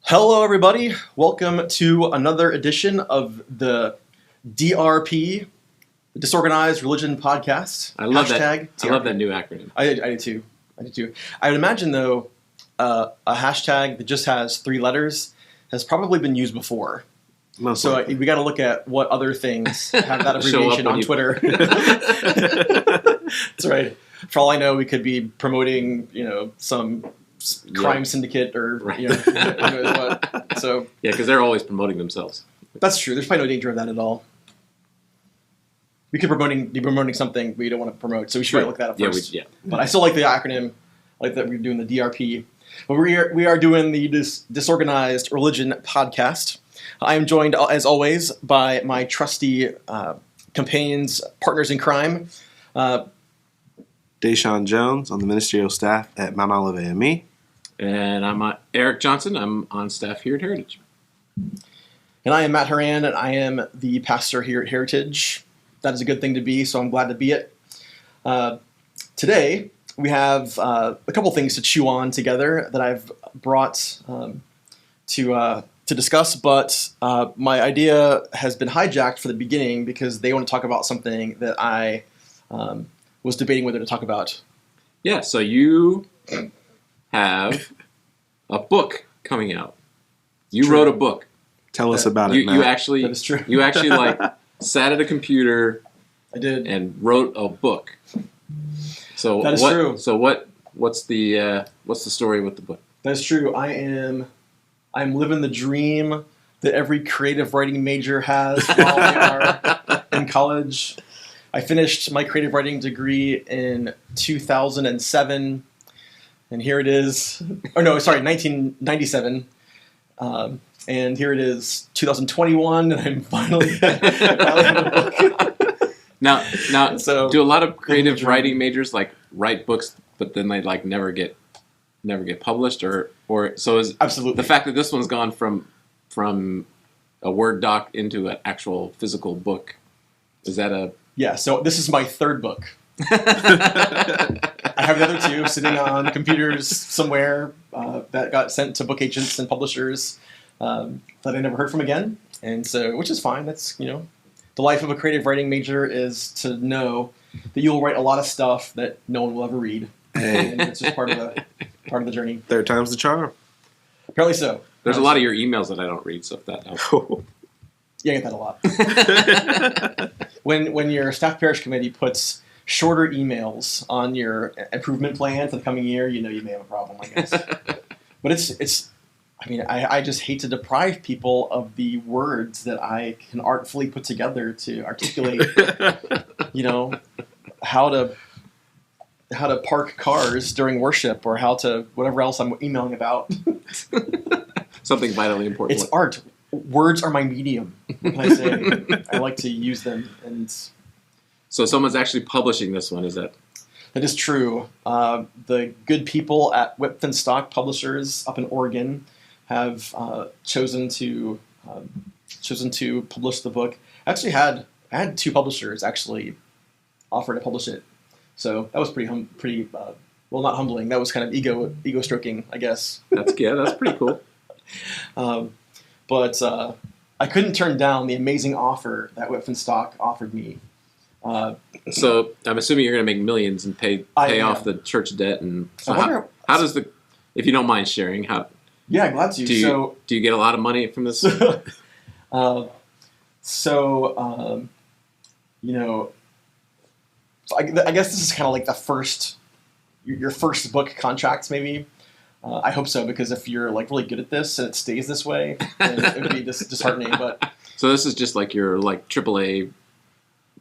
Hello, everybody. Welcome to another edition of the DRP, the Disorganized Religion Podcast. I love Hashtag that. I love that new acronym. I did too. I would imagine, though, a hashtag that just has 3 letters has probably been used before. Most so likely. we got to look at what other things have that abbreviation on Twitter. That's right. For all I know, we could be promoting, some crime syndicate or right. who knows what. So yeah, because they're always promoting themselves. That's true. There's probably no danger of that at all. We could be promoting something we don't want to promote, so we should probably look that up first. Yeah. But I still like the acronym. I like that we're doing the DRP. But we are doing the Disorganized Religion Podcast. I am joined, as always, by my trusty companions, partners in crime. Deshawn Jones on the ministerial staff at Mount Olive AME. And I'm Eric Johnson. I'm on staff here at Heritage. And I am Matt Horan, and I am the pastor here at Heritage. That is a good thing to be, so I'm glad to be it. Today, we have a couple things to chew on together that I've brought to discuss, but my idea has been hijacked for the beginning because they want to talk about something that I was debating whether to talk about. Yeah, so you have a book coming out. You wrote a book. Tell us about it, Matt. That is true. You actually sat at a computer. I did. And wrote a book. So that is true. So what's the story with the book? That is true. I'm living the dream that every creative writing major has while they are in college. I finished my creative writing degree in 2007, and here it is. 1997. And here it is, 2021, and I'm finally have a book. Now, so, do a lot of creative writing majors write books, but then they never get published, or so is absolutely the fact that this one's gone from a Word doc into an actual physical book? Is that a Yeah, so this is my 3rd book. I have the other 2 sitting on computers somewhere that got sent to book agents and publishers that I never heard from again, and so which is fine. That's the life of a creative writing major is to know that you will write a lot of stuff that no one will ever read, and it's just part of the journey. 3rd time's the charm. Apparently so. There's a lot of your emails that I don't read, so if that helps. Yeah, I get that a lot. When your staff parish committee puts shorter emails on your improvement plan for the coming year, you may have a problem, I guess. But it's. I just hate to deprive people of the words that I can artfully put together to articulate, how to park cars during worship or how to whatever else I'm emailing about. Something vitally important. It's art. Words are my medium. When I say I like to use them, and so someone's actually publishing this one. Is that? That is true. The good people at Whitman Stock Publishers up in Oregon have chosen to publish the book. I actually had 2 publishers actually offer to publish it, so that was pretty well, not humbling. That was kind of ego stroking, I guess. That's pretty cool. But I couldn't turn down the amazing offer that Whitman Stock offered me. So I'm assuming you're going to make millions and pay off the church debt. And so how does if you don't mind sharing, Yeah, glad to. Do you get a lot of money from this? I guess this is kind of like your first book contract, maybe. I hope so, because if you're really good at this and it stays this way, then it would be disheartening. But so this is just your AAA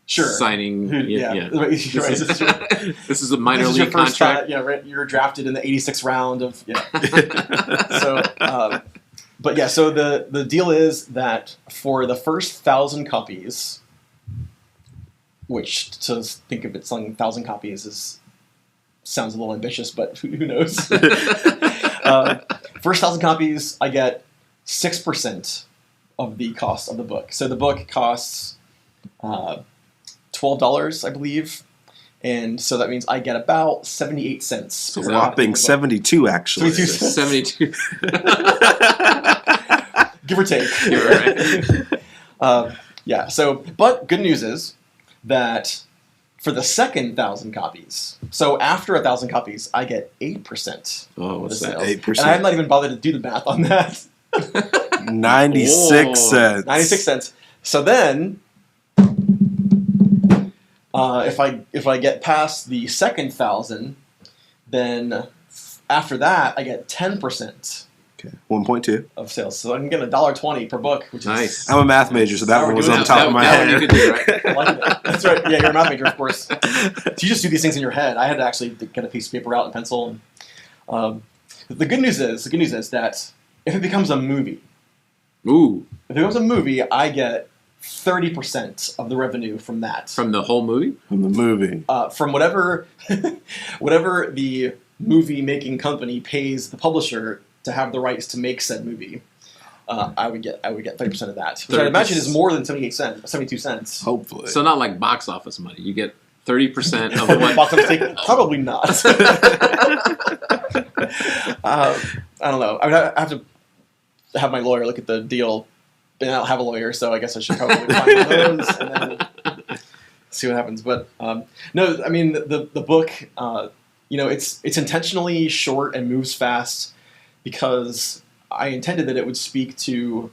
signing. Yeah. This is a minor league contract. Right. You're drafted in the 86th round of So, but yeah. So the deal is that for the first 1,000 copies which to think of it selling 1,000 copies sounds a little ambitious, but who knows? First 1,000 copies, I get 6% of the cost of the book. So the book costs $12, I believe. And so that means I get about 78 cents. So whopping 72, actually. 72. Give or take. You're right. Yeah. So, but good news is that for the second 1,000 copies, so after 1,000 copies, I get 8%. Oh, what's that? 8%. And I have not even bothered to do the math on that. 96 cents. 96 cents. So then, if I get past the second 1,000, then after that I get 10%. Okay, 1.2 of sales. So I can get $1.20 per book, which nice. is I'm a math major, so that one was on top of my head. You could do, right? I like that. That's right. Yeah, you're a math major, of course. So you just do these things in your head. I had to actually get a piece of paper out and pencil. And, the good news is that if it becomes a movie, if it becomes a movie, I get 30% of the revenue from that. From the whole movie? From the movie. From whatever the movie making company pays the publisher to have the rights to make said movie, I would get 30% of that, which I imagine is more than 72 cents. Hopefully. So not like box office money. You get 30% of what? Box office take? Probably not. I don't know. I mean, I have to have my lawyer look at the deal, and I don't have a lawyer, so I guess I should probably find one of those and then see what happens. But no, I mean the book, it's intentionally short and moves fast because I intended that it would speak to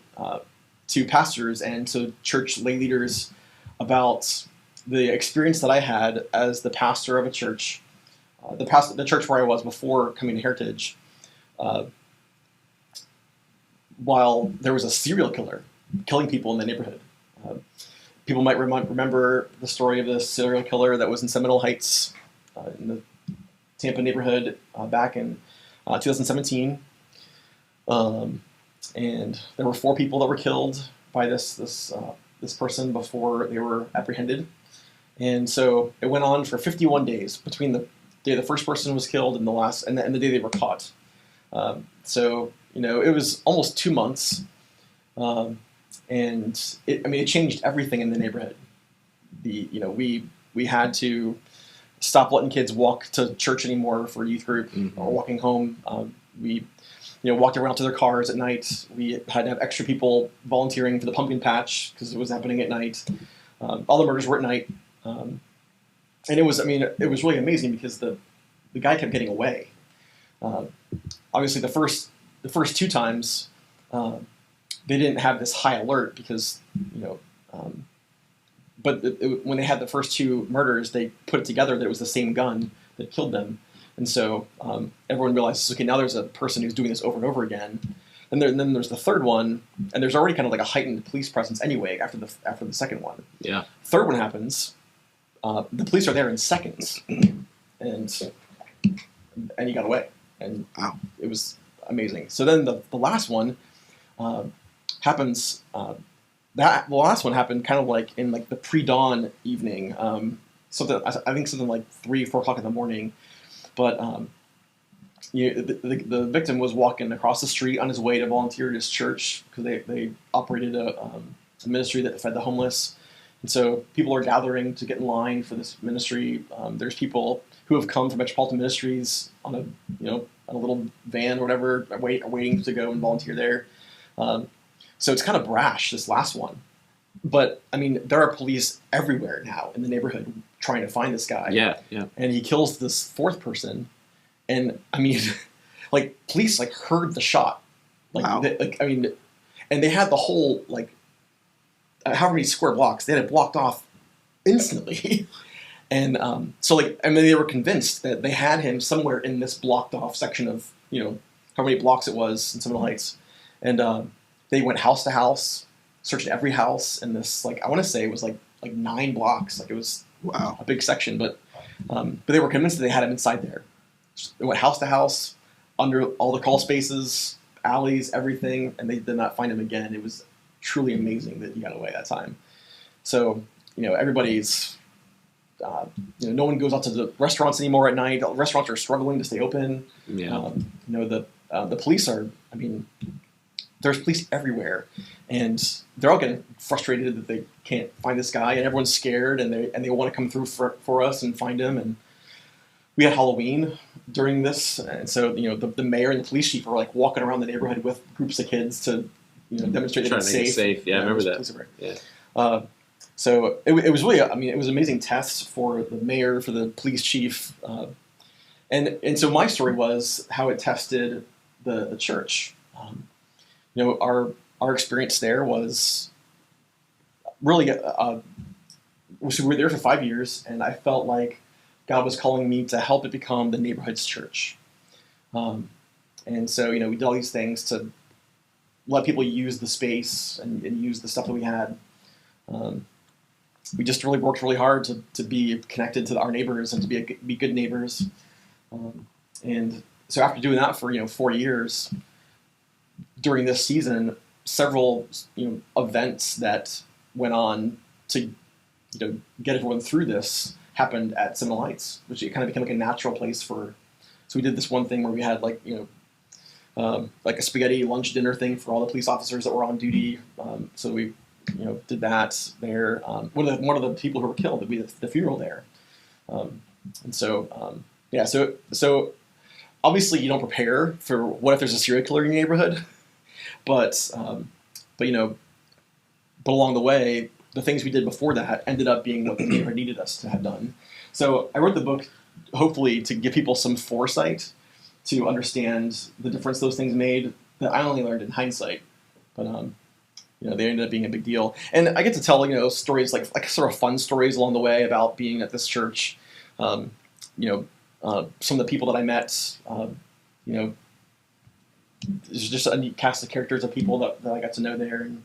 pastors and to church lay leaders about the experience that I had as the pastor of a church, the church where I was before coming to Heritage, while there was a serial killer killing people in the neighborhood. People might remember the story of the serial killer that was in Seminole Heights in the Tampa neighborhood back in 2017. And there were 4 people that were killed by this person before they were apprehended. And so it went on for 51 days between the day the first person was killed and the day they were caught. So it was almost 2 months, and it changed everything in the neighborhood. We had to stop letting kids walk to church anymore for youth group or walking home. We walked around to their cars at night. We had to have extra people volunteering for the pumpkin patch because it was happening at night. All the murders were at night, and it was really amazing because the guy kept getting away. Obviously, the first 2 times they didn't have this high alert because but when they had the first 2 murders, they put it together that it was the same gun that killed them. And so everyone realizes, okay, now there's a person who's doing this over and over again. And then there's the third one, and there's already kind of like a heightened police presence anyway after the second one. Yeah. Third one happens, the police are there in seconds, and he got away, and wow. It was amazing. So then the last one happens. The last one happened kind of like in like the pre-dawn evening. I think something like 3-4 o'clock in the morning. But the victim was walking across the street on his way to volunteer at his church because they operated a ministry that fed the homeless, and so people are gathering to get in line for this ministry. There's people who have come from Metropolitan Ministries on a little van or whatever, waiting to go and volunteer there. So it's kind of brash, this last one. But, I mean, there are police everywhere now in the neighborhood trying to find this guy. Yeah. And he kills this 4th person. And, I mean, like, police, like, heard the shot. Like, wow. And they had the whole, like, however many square blocks, they had it blocked off instantly. And they were convinced that they had him somewhere in this blocked off section of, how many blocks it was in Seminole Heights. And they went house to house, searched every house in this, like, I want to say it was like 9 blocks. Like, it was wow, a big section, but they were convinced that they had him inside there. They went house to house, under all the crawl spaces, alleys, everything, and they did not find him again. It was truly amazing that he got away that time. So, everybody's no one goes out to the restaurants anymore at night. Restaurants are struggling to stay open. Yeah. The police are. I mean, there's police everywhere, and they're all getting frustrated that they can't find this guy, and everyone's scared, and they want to come through for us and find him. And we had Halloween during this, and so the mayor and the police chief are like walking around the neighborhood with groups of kids to demonstrate that it's safe. Yeah, I remember that. Yeah. So it was really, it was amazing tests for the mayor, for the police chief, and so my story was how it tested the church. Our experience there was really, so we were there for 5 years, and I felt like God was calling me to help it become the neighborhood's church. And so, we did all these things to let people use the space and use the stuff that we had. We just really worked really hard to be connected to our neighbors and to be good neighbors. And so after doing that for 4 years, during this season, several events that went on to get everyone through this happened at Seminole Heights, which it kind of became like a natural place for. So we did this one thing where we had like a spaghetti lunch dinner thing for all the police officers that were on duty. So we did that there. One of the people who were killed, we did the funeral there. And so so obviously you don't prepare for what if there's a serial killer in your neighborhood, but along the way, the things we did before that ended up being what the neighborhood needed us to have done. So I wrote the book hopefully to give people some foresight to understand the difference those things made that I only learned in hindsight, but they ended up being a big deal. And I get to tell stories like sort of fun stories along the way about being at this church. Some of the people that I met, there's just a neat cast of characters of people that I got to know there. And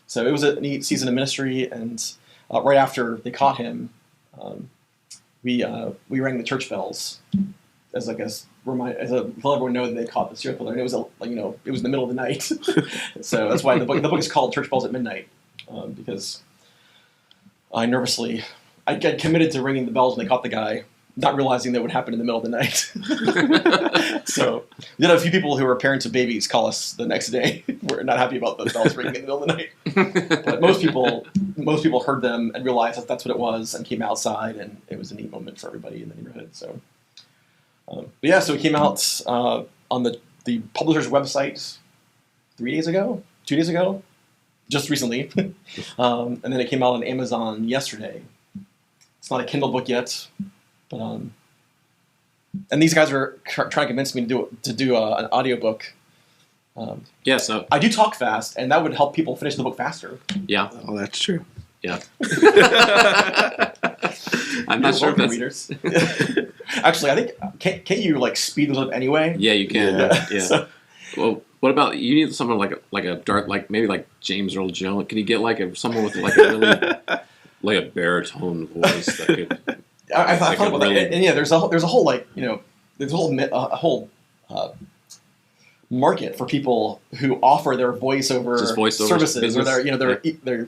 so it was a neat season of ministry. And right after they caught him, we rang the church bells as let everyone know that they caught the serial killer. And it was it was in the middle of the night. So that's why the book is called Church Bells at Midnight, because I got committed to ringing the bells when they caught the guy, not realizing that would happen in the middle of the night. So we had a few people who were parents of babies call us the next day. We're not happy about the bells ringing in the middle of the night. But most people heard them and realized that that's what it was and came outside, and it was a neat moment for everybody in the neighborhood. So, so it came out on the publisher's website 2 days ago, just recently. And then it came out on Amazon yesterday. It's not a Kindle book yet. But and these guys are trying to convince me to do an audiobook. So I do talk fast, and that would help people finish the book faster. Yeah. Oh, that's true. Yeah. I'm not sure if that's... readers. Actually, I think can't you speed those up anyway? Yeah, you can. Yeah. So, well, what about you? Need someone like a dark, maybe like James Earl Jones. Can you get someone with a really a baritone voice that could? I thought about that, and there's a whole there's a whole market for people who offer their voiceover services, or their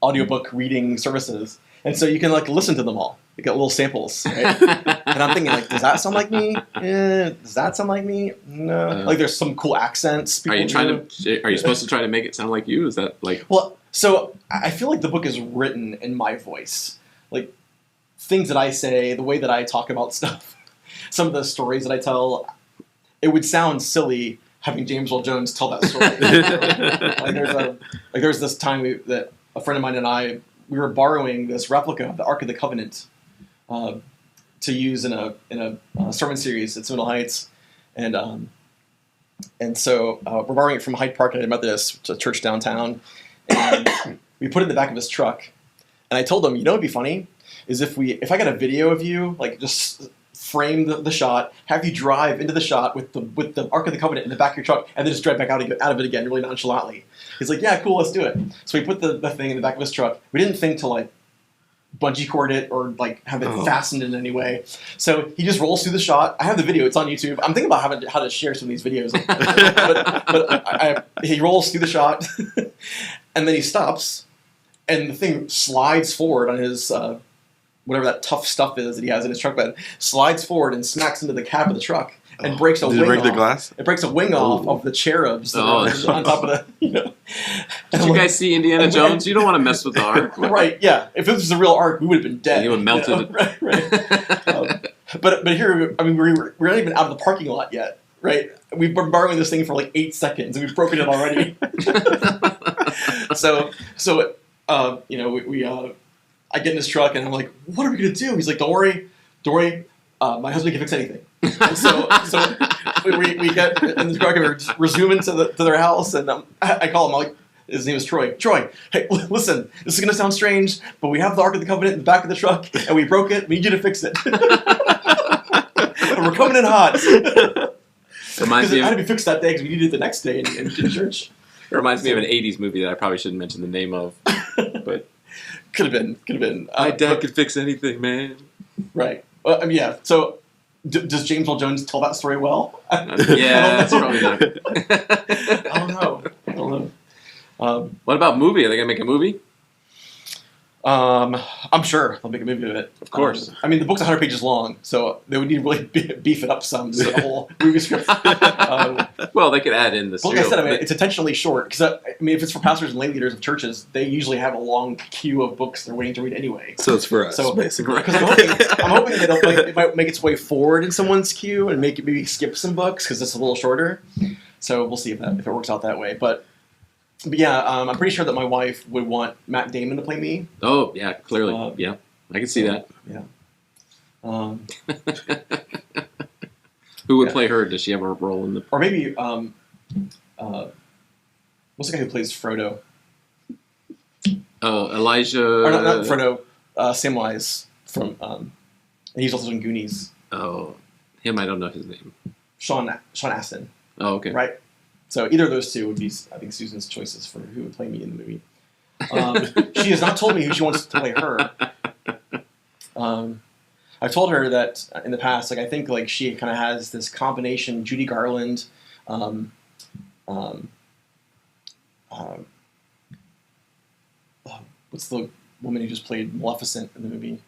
audiobook reading services, and so you can listen to them all. You get little samples, right? And I'm thinking does that sound like me? Does that sound like me? No. There's some cool accents. Are you supposed to try to make it sound like you? Is that Well, so I feel like the book is written in my voice, things that I say, the way that I talk about stuff, some of the stories that I tell, it would sound silly having James Earl Jones tell that story. There's this time that a friend of mine and I, we were borrowing this replica of the Ark of the Covenant to use in a sermon series at Seminole Heights, and so we're borrowing it from Hyde Park at a Methodist church downtown, and we put it in the back of his truck, and I told him, it'd be funny is if I got a video of you, just frame the shot, have you drive into the shot with the Ark of the Covenant in the back of your truck, and then just drive back out of it again really nonchalantly. He's like, yeah, cool, let's do it. So we put the thing in the back of his truck. We didn't think to bungee cord it or have it fastened in any way. So he just rolls through the shot. I have the video; it's on YouTube. I'm thinking about how to share some of these videos, but he rolls through the shot, and then he stops, and the thing slides forward on his whatever that tough stuff is that he has in his truck bed, slides forward and smacks into the cab of the truck and breaks a Did wing it break off. the glass? It breaks a wing off of the cherubs that are on top of the. Did you guys see Indiana Jones? You don't want to mess with the ark. Right? Yeah. If it was a real ark, we would have been dead. You would have melted. Right. But here, I mean, we're not even out of the parking lot yet. Right? We've been borrowing this thing for like 8 seconds, and we've broken it already. So I get in his truck, and I'm like, "What are we gonna do?" He's like, "Don't worry, my husband can fix anything." so we get in the truck, and we're zooming to their house, and I call him. I'm like, his name is Troy. Troy, hey, listen, this is gonna sound strange, but we have the Ark of the Covenant in the back of the truck, and we broke it. We need you to fix it. And we're coming in hot. Because it had to be fixed that day because we needed it the next day in church. It reminds me of an 80s movie that I probably shouldn't mention the name of. But could have been. My dad could fix anything, man. Right. I mean, yeah. So does James Earl Jones tell that story well? Yeah, that's probably not. I don't know. What about movie? Are they going to make a movie? I'm sure they'll make a movie of it. Of course. I mean, the book's 100 pages long, so they would need to really beef it up some. So the whole movie script. Well, they could add in the like I said, I mean, it's intentionally short because I mean, if it's for pastors and lay leaders of churches, they usually have a long queue of books they're waiting to read anyway. So it's for us, so, basically. Because I'm hoping that it might make its way forward in someone's queue and make it maybe skip some books because it's a little shorter. So we'll see if it works out that way, But yeah, I'm pretty sure that my wife would want Matt Damon to play me. Oh, yeah, clearly. Yeah, I can see that. Yeah. Who would play her? Does she have a role in the... Or maybe, what's the guy who plays Frodo? Oh, Elijah... Or not Frodo, Samwise from, and he's also in Goonies. Oh, him, I don't know his name. Sean Astin. Oh, okay. Right? So either of those two would be, I think, Susan's choices for who would play me in the movie. She has not told me who she wants to play her. I've told her that in the past, like I think like she kind of has this combination Judy Garland, what's the woman who just played Maleficent in the movie?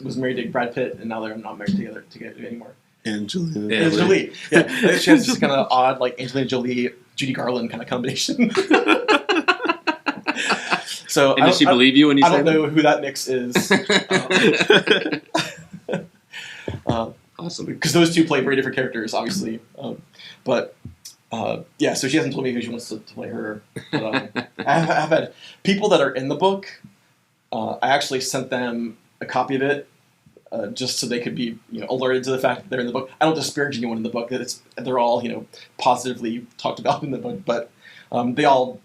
Was married to Brad Pitt, and now they're not married together anymore. Angelina Jolie. Yeah, she has this kind of odd, like Angelina Jolie, Judy Garland kind of combination. So, and does she believe you when you say that? I don't know who that mix is. Awesome. Because those two play very different characters, obviously. Yeah, so she hasn't told me who she wants to play her. But, I've had people that are in the book. I actually sent them a copy of it just so they could be alerted to the fact that they're in the book. I don't disparage anyone in the book. They're all positively talked about in the book, but they all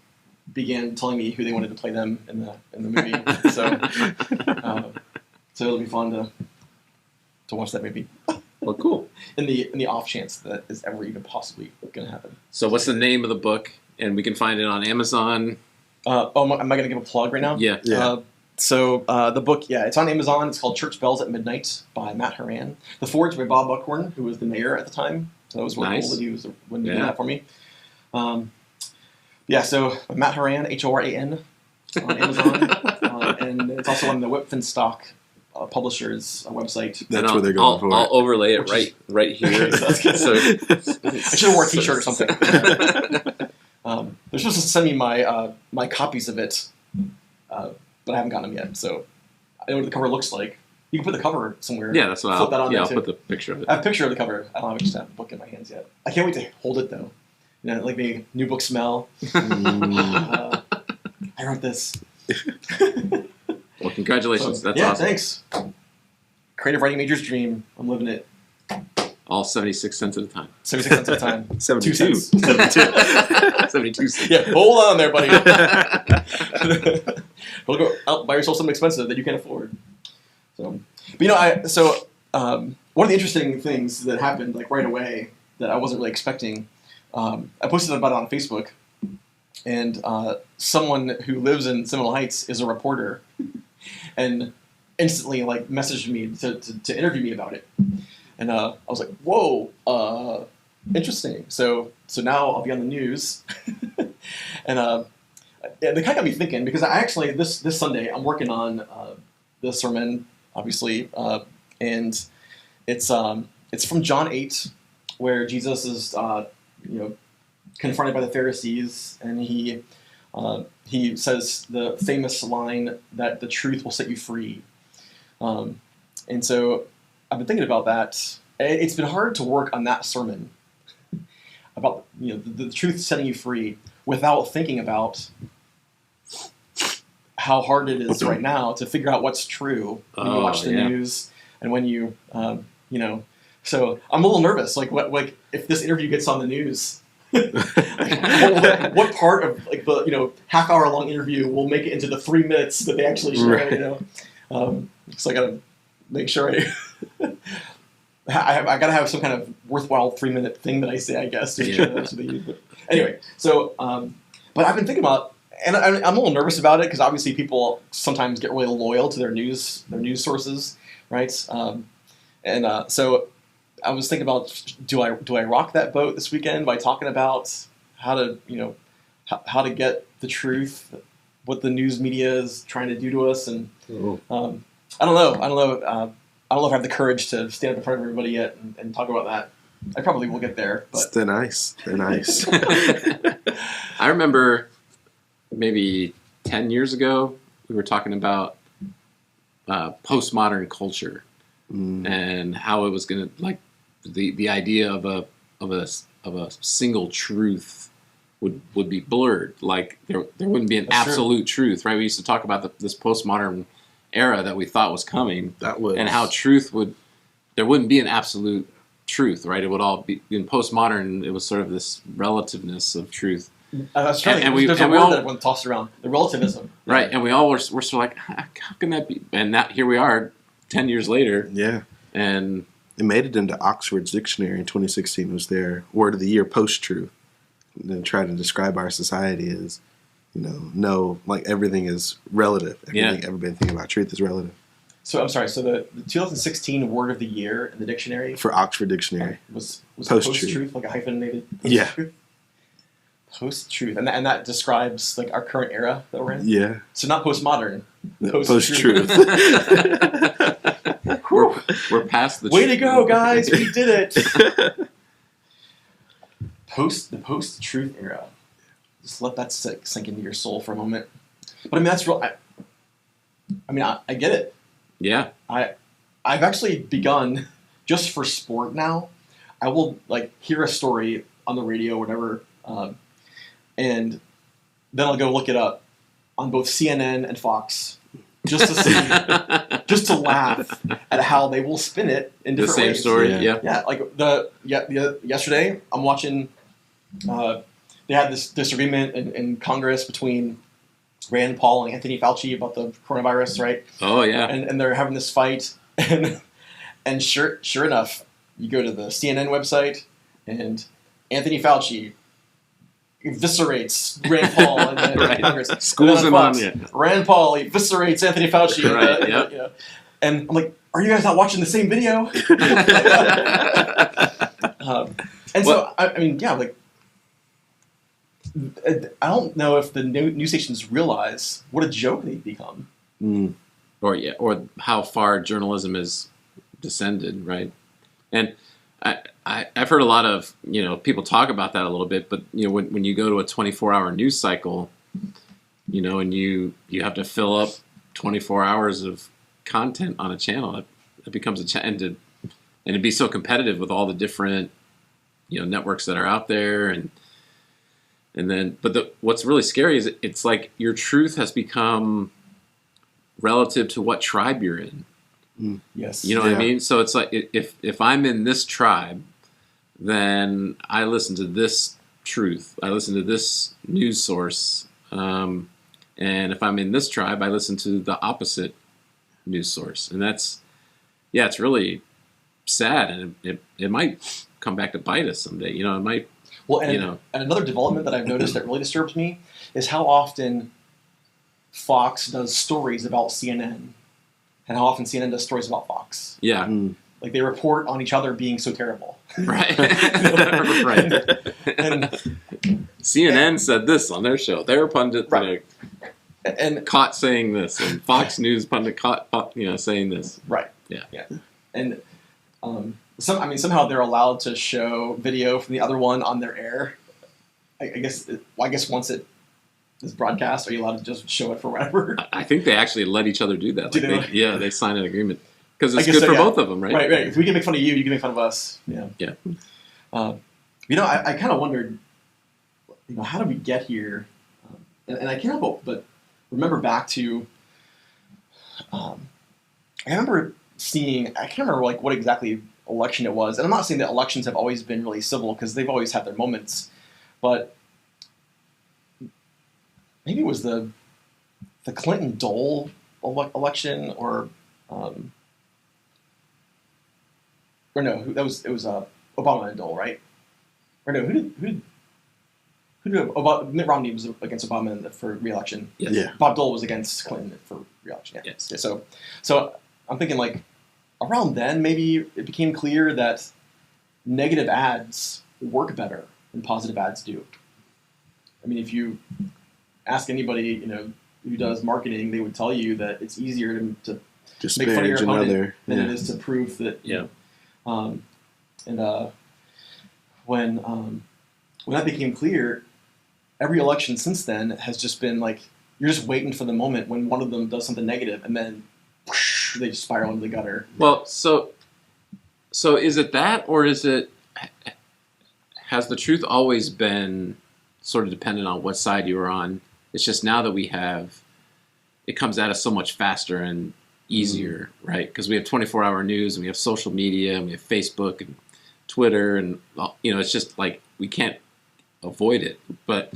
began telling me who they wanted to play them in the movie. So it'll be fun to watch that movie. Well, cool. In the off chance that is ever even possibly going to happen. So what's the name of the book? And we can find it on Amazon. Am I going to give a plug right now? Yeah. So the book, it's on Amazon. It's called Church Bells at Midnight by Matt Horan. The foreword's by Bob Buckhorn, who was the mayor at the time. So that was really cool that he was when he did that for me. So Matt Horan, Horan, on Amazon. And it's also on the Whitfinstock publisher's website. That's where they're going for. I'll overlay it right here. I should have worn a t-shirt or something. They're supposed to send me my copies of it, but I haven't gotten them yet. So I know what the cover looks like. You can put the cover somewhere. Yeah, that's what I'll put the picture of it. I have a picture of the cover. I don't have the book in my hands yet. I can't wait to hold it though. Like the new book smell. I wrote this. Well, congratulations. That's awesome. Awesome. Thanks. Creative writing major's dream. I'm living it. All 76 cents at a time. 76 cents at a time. 72. 2 cents. 72 cents. Yeah, hold on there, buddy. We'll go out buy yourself something expensive that you can't afford. So, but one of the interesting things that happened like right away that I wasn't really expecting, I posted about it on Facebook, and someone who lives in Seminole Heights is a reporter, and instantly like messaged me to interview me about it, and I was like, whoa, interesting. So now I'll be on the news, and they kind of got me thinking, because I actually this Sunday I'm working on the sermon, obviously, and it's from John 8, where Jesus is confronted by the Pharisees, and he says the famous line that the truth will set you free. And so I've been thinking about that. It's been hard to work on that sermon about the truth setting you free without thinking about how hard it is right now to figure out what's true when you watch the news and when you So I'm a little nervous. Like what if this interview gets on the news? what part of the half hour long interview will make it into the 3 minutes that they actually show? Right. So I gotta make sure I gotta have some kind of worthwhile 3 minute thing that I say, I guess, to share that to the youth. But anyway, so but I've been thinking about, and I'm a little nervous about it because obviously people sometimes get really loyal to their news sources, right? So I was thinking about, do I rock that boat this weekend by talking about how to get the truth, what the news media is trying to do to us, and I don't know. I don't know if I have the courage to stand up in front of everybody yet and talk about that. I probably will get there. But They're nice. I remember maybe 10 years ago we were talking about postmodern culture and how it was going to the idea of a single truth would be blurred. Like there wouldn't be an That's absolute truth, right? We used to talk about this postmodern era that we thought was coming, and how there wouldn't be an absolute truth, right? It would all be in postmodern. It was sort of this relativeness of truth. That's right. There's a word that everyone tossed around, the relativism. Right, and we all were sort of like, how can that be? And here we are, 10 years later. Yeah. And it made it into Oxford's dictionary in 2016. It was their word of the year, post-truth. And then try to describe our society as, everything is relative. Everything about truth is relative. So I'm sorry. So the 2016 word of the year in the dictionary for Oxford Dictionary was post-truth, like a hyphenated post-truth? Post-truth, and that describes our current era that we're in. Yeah. So not postmodern. Post-truth. we're past the. Way to go, guys! We did it. The post-truth era. Just let that sink into your soul for a moment. But I mean, that's real. I get it. Yeah. I've actually begun, just for sport now, I will hear a story on the radio or whatever, and then I'll go look it up on both CNN and Fox, just to see, just to laugh at how they will spin it in different ways. The same story, yeah. Yesterday, I'm watching. They had this disagreement in Congress between Rand Paul and Anthony Fauci about the coronavirus, right? Oh yeah. And they're having this fight, and sure enough, you go to the CNN website, and Anthony Fauci eviscerates Rand Paul and then Congress. Schools him on it. Rand Paul eviscerates Anthony Fauci. Right. And I'm like, are you guys not watching the same video? So I mean, yeah, I don't know if the news stations realize what a joke they've become. Or how far journalism has descended, right? And I've heard a lot of people talk about that a little bit, but when you go to a 24-hour news cycle, and you have to fill up 24 hours of content on a channel, it becomes a challenge, and it'd be so competitive with all the different networks that are out there, and then what's really scary is it's like your truth has become relative to what tribe you're in. Yes. You know what I mean? So it's like if I'm in this tribe, then I listen to this truth. I listen to this news source. And if I'm in this tribe, I listen to the opposite news source. And it's really sad, and it might come back to bite us someday. It might. Well, and another development that I've noticed that really disturbs me is how often Fox does stories about CNN, and how often CNN does stories about Fox. Yeah. They report on each other being so terrible. Right. Right. And CNN said this on their show. Their pundit and caught saying this, and Fox News pundit caught saying this. Right. Yeah. And somehow they're allowed to show video from the other one on their air. I guess once it is broadcast, are you allowed to just show it for whatever? I think they actually let each other do that. Do they? They signed an agreement because it's I guess good so, for yeah. both of them, right? Right. If we can make fun of you, you can make fun of us. Yeah. Yeah. I kind of wondered, how did we get here? And I can't help but remember back to, I remember seeing, I can't remember what exactly election it was. And I'm not saying that elections have always been really civil because they've always had their moments, but maybe it was the Clinton-Dole election or no, it was Obama and Dole, right? Or no, who did Mitt Romney was against Obama for re-election. Yes. Yeah. Bob Dole was against Clinton for re-election. Yeah. Yes. Yeah, so I'm thinking around then maybe it became clear that negative ads work better than positive ads do. I mean, if you ask anybody, who does marketing, they would tell you that it's easier to make fun of your opponent than it is to prove that. Yeah. When that became clear, every election since then has just been you're just waiting for the moment when one of them does something negative, and then whoosh, they just spiral into the gutter. Well, so is it that, or has the truth always been sort of dependent on what side you were on? It's just now that it comes at us so much faster and easier, right? Because we have 24-hour news, and we have social media, and we have Facebook and Twitter, and it's just we can't avoid it. But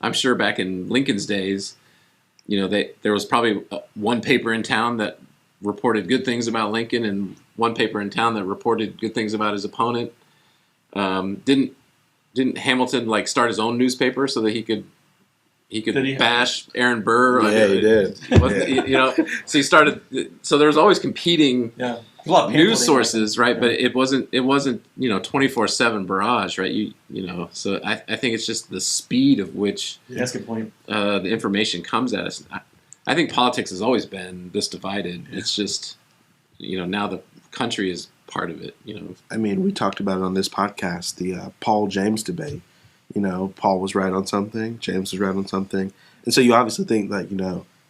I'm sure back in Lincoln's days, there was probably one paper in town that reported good things about Lincoln, and one paper in town that reported good things about his opponent. Didn't Hamilton start his own newspaper so that he could bash Aaron Burr? Yeah, he did. So he started. So there was always competing news sources, right? Yeah. But it wasn't 24/7 barrage, right? So I think it's just the speed of which That's a good point. the information comes at us. I think politics has always been this divided. Yeah. It's just now the country is part of it. I mean, we talked about it on this podcast, the Paul James debate. Paul was right on something, James was right on something. And so you obviously think that,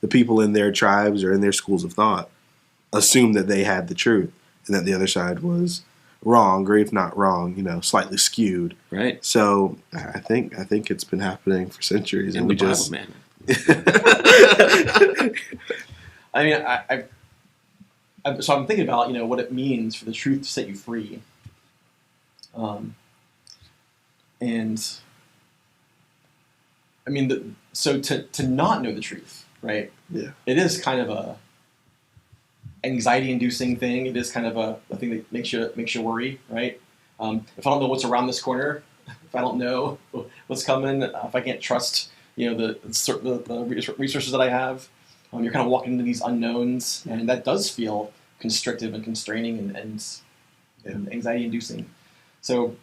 the people in their tribes or in their schools of thought assumed that they had the truth and that the other side was wrong, or if not wrong, slightly skewed. Right. So I think it's been happening for centuries. In and the we Bible, just man. I mean, so I'm thinking about, what it means for the truth to set you free. And I mean, so to not know the truth, right? Yeah. It is kind of a anxiety-inducing thing. It is kind of a thing that makes you worry, right? If I don't know what's around this corner, if I don't know what's coming, if I can't trust, the resources that I have, you're kind of walking into these unknowns, and that does feel constrictive and constraining and anxiety-inducing. So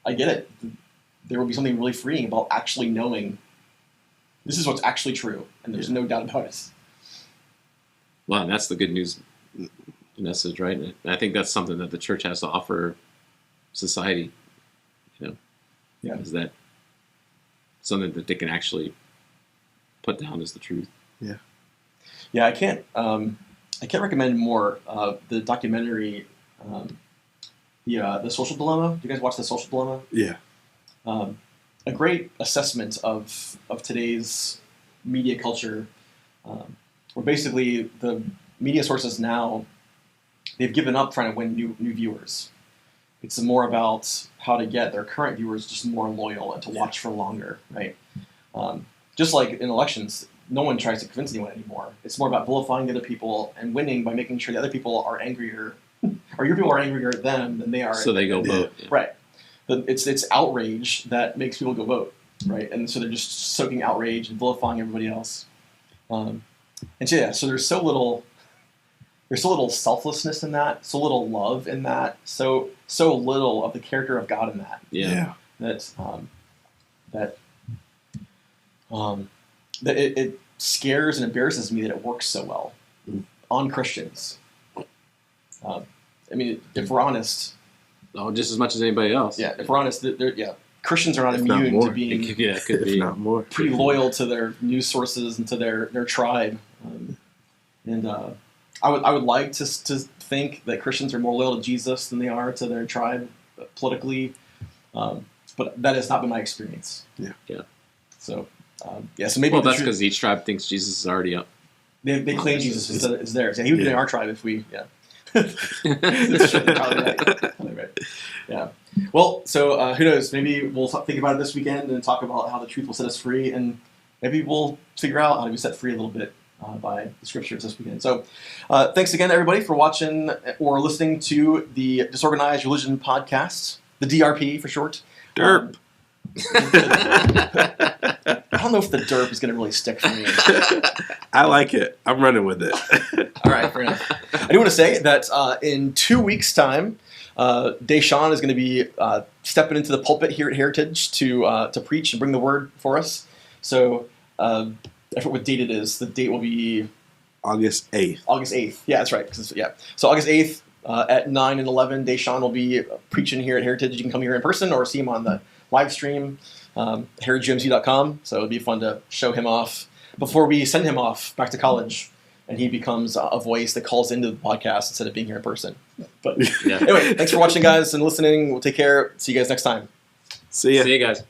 I get it. There will be something really freeing about actually knowing this is what's actually true, and there's no doubt about it. Well, and that's the good news message, right? And I think that's something that the church has to offer society. Is that something that they can actually put down as the truth? Yeah. Yeah, I can't recommend more the documentary, The Social Dilemma. Do you guys watch The Social Dilemma? Yeah. A great assessment of today's media culture, where basically the media sources now, they've given up trying to win new viewers. It's more about how to get their current viewers just more loyal and to watch for longer, right? Just like in elections, no one tries to convince anyone anymore. It's more about vilifying the other people and winning by making sure the other people are angrier, or your people are angrier at them than they are. So they go vote. Yeah. Right. It's outrage that makes people go vote, right? And so they're just soaking outrage and vilifying everybody else. So there's so little there's so little selflessness in that, so little love in that, so little of the character of God in that. Yeah. That it scares and embarrasses me that it works so well on Christians. I mean, if we're honest, just as much as anybody else. yeah, if we're honest, Christians are not If not immune more. to being It could If be. not more. pretty loyal to their news sources and to their tribe. I would like to think that Christians are more loyal to Jesus than they are to their tribe politically, but that has not been my experience. Yeah. So so maybe Well, that's because each tribe thinks Jesus is already up. they claim Jesus is theirs. Yeah, he would be in our tribe if we. Yeah. Probably right. Yeah. Well, so who knows? Maybe we'll think about it this weekend and talk about how the truth will set us free, and maybe we'll figure out how to be set free a little bit by the scriptures this weekend. So, thanks again, everybody, for watching or listening to the Disorganized Religion Podcast, the DRP for short. Derp. I don't know if the derp is going to really stick for me. I like it. I'm running with it. All right, fair enough. I do want to say that in 2 weeks' time, Deshawn is going to be stepping into the pulpit here at Heritage to preach and bring the word for us. So, I forget what date it is. The date will be August 8th. August 8th. Yeah, that's right. So August 8th at 9 and 11, Deshawn will be preaching here at Heritage. You can come here in person or see him on the live stream, heritageumc.com. So it'll be fun to show him off before we send him off back to college and he becomes a voice that calls into the podcast instead of being here in person. But anyway, thanks for watching, guys, and listening. We'll take care. See you guys next time. See ya. See you guys.